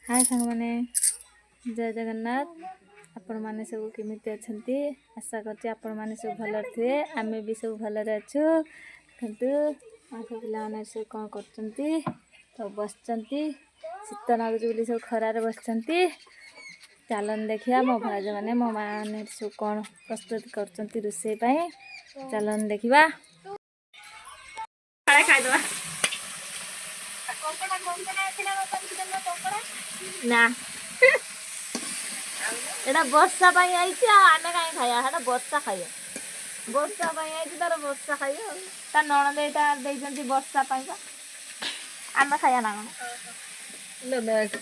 हाय सांग मैंने जय जगन्नाथ आपण मैंने सब केमिति अच्छंती आशा करछि आपण मैंने सब भल थे आमे भी सब भल अच्छु किंतु आंख पिला माने सब कोन करचंती तो बसचंती शीत नागुच बोली सब खरार बसचंती चलन देखिया मो भाज माने मो माने सब कोन प्रस्तुत करचंती रुसे पई चलन देखिबा खाए खाइ दवा ना एटा वर्षा पाई आइछि आमे काई खाया एटा वर्षा खाया वर्षा पाई आइछि तार वर्षा खाया ता नणद एटा देइछंती वर्षा पाई बा आमे खाया ना लो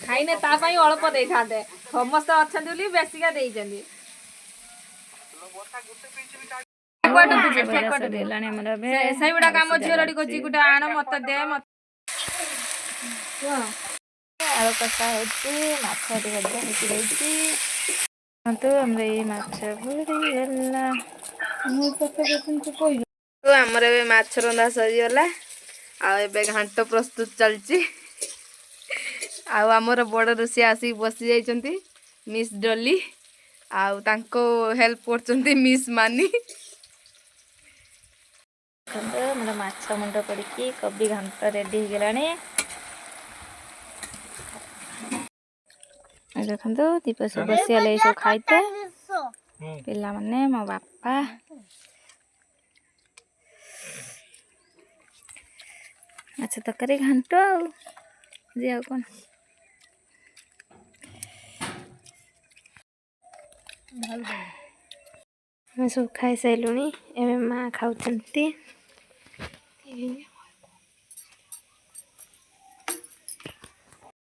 खाइने ता पाई अल्प देई खाते समस्त अछंती बोली बेसिका देइछंती कोट देलानी हमरा बे सहीबडा काम झियो रेडी कोची गुटा आण मत दे मत आरो कसा होती माछ रे गड्डा होती रही तो हमरे ये माछ भुड़ी गला मु पते बेतन कोइ तो हमरे बे माछ रंदा सरी गला आ एबे घांट प्रस्तुत चलची आ हमर बड़ रोसी आसी बसी जाइचंती मिस डॉली आ तांको हेल्प करचंती मिस मानी कंदे हमरे माछ मुंड पड़की कबी घांट रेडी हो गेलानी देखो दीप सब बसियाले सब खाइते पिला माने मो बापा अच्छा तकारी घंटो जी आ कौन मैं सब खाई सारूनी एवं माँ खाऊंती।